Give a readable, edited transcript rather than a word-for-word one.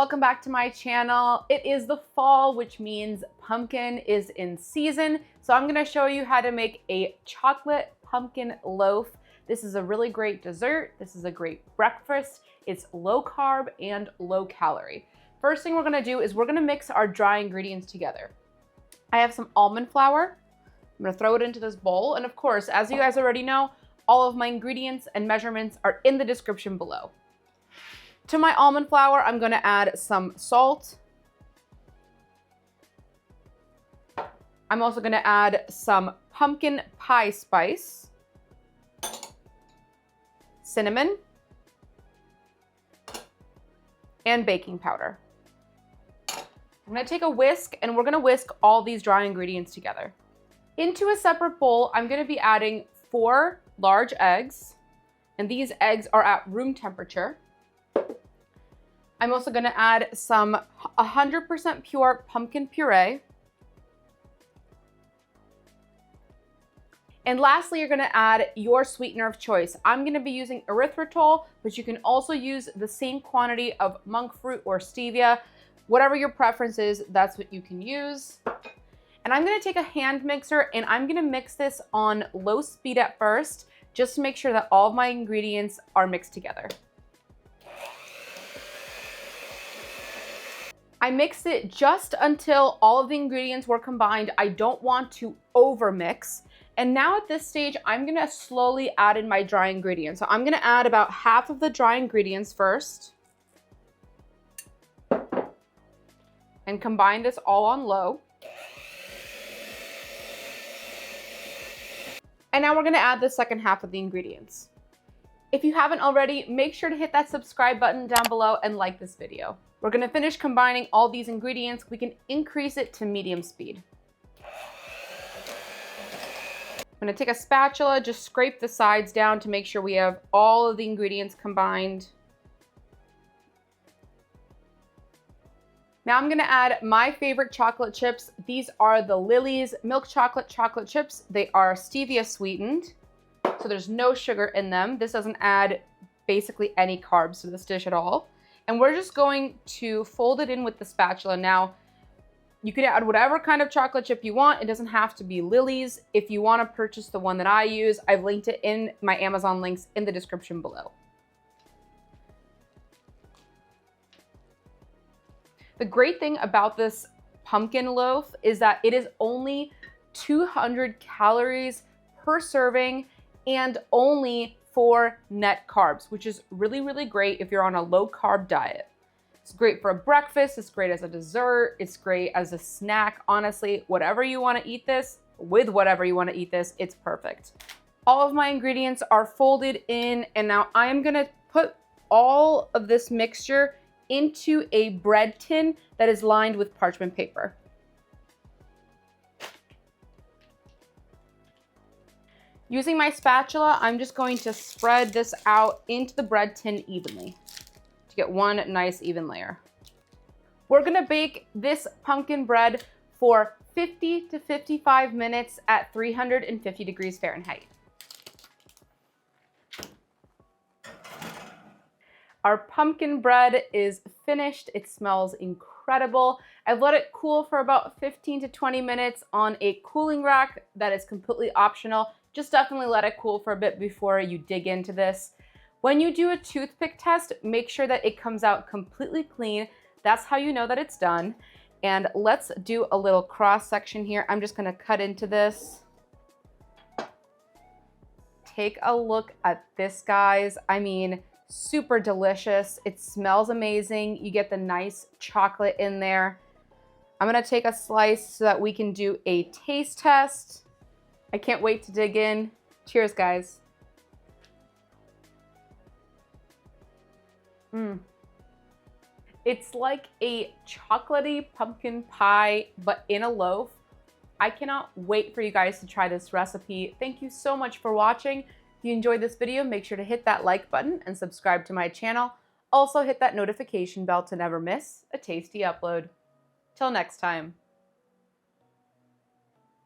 welcome back to my channel. It is the fall, which means pumpkin is in season. So I'm gonna show you how to make a chocolate pumpkin loaf. This is a really great dessert. This is a great breakfast. It's low carb and low calorie. First thing we're gonna do is we're gonna mix our dry ingredients together. I have some almond flour. I'm gonna throw it into this bowl. And of course, as you guys already know, all of my ingredients and measurements are in the description below. To my almond flour, I'm gonna add some salt. I'm also gonna add some pumpkin pie spice, cinnamon, and baking powder. I'm gonna take a whisk and we're gonna whisk all these dry ingredients together. Into a separate bowl, I'm gonna be adding 4 large eggs, and these eggs are at room temperature. I'm also gonna add some 100% pure pumpkin puree. And lastly, you're gonna add your sweetener of choice. I'm gonna be using erythritol, but you can also use the same quantity of monk fruit or stevia. Whatever your preference is, that's what you can use. And I'm gonna take a hand mixer and I'm gonna mix this on low speed at first, just to make sure that all of my ingredients are mixed together. I mixed it just until all of the ingredients were combined. I don't want to over mix. And now at this stage, I'm gonna slowly add in my dry ingredients. So I'm gonna add about half of the dry ingredients first. And combine this all on low. And now we're gonna add the second half of the ingredients. If you haven't already, make sure to hit that subscribe button down below and like this video. We're gonna finish combining all these ingredients. We can increase it to medium speed. I'm gonna take a spatula, just scrape the sides down to make sure we have all of the ingredients combined. Now I'm gonna add my favorite chocolate chips. These are the Lily's milk chocolate chips. They are stevia sweetened, so there's no sugar in them. This doesn't add basically any carbs to this dish at all. And we're just going to fold it in with the spatula. Now, you can add whatever kind of chocolate chip you want. It doesn't have to be Lily's. If you want to purchase the one that I use, I've linked it in my Amazon links in the description below. The great thing about this pumpkin loaf is that it is only 200 calories per serving and only 4 net carbs, which is really, really great if you're on a low carb diet. It's great for a breakfast, it's great as a dessert, it's great as a snack. Honestly, whatever you want to eat this, with whatever you want to eat this, it's perfect. All of my ingredients are folded in, and now I'm gonna put all of this mixture into a bread tin that is lined with parchment paper. Using my spatula, I'm just going to spread this out into the bread tin evenly to get one nice even layer. We're gonna bake this pumpkin bread for 50 to 55 minutes at 350 degrees Fahrenheit. Our pumpkin bread is finished. It smells incredible. I've let it cool for about 15 to 20 minutes on a cooling rack that is completely optional. Just definitely let it cool for a bit before you dig into this. When you do a toothpick test, make sure that it comes out completely clean. That's how you know that it's done. And let's do a little cross section here. I'm just gonna cut into this. Take a look at this, guys. I mean, super delicious. It smells amazing. You get the nice chocolate in there. I'm gonna take a slice so that we can do a taste test. I can't wait to dig in. Cheers, guys. It's like a chocolatey pumpkin pie, but in a loaf. I cannot wait for you guys to try this recipe. Thank you so much for watching. If you enjoyed this video, make sure to hit that like button and subscribe to my channel. Also hit that notification bell to never miss a tasty upload. Till next time.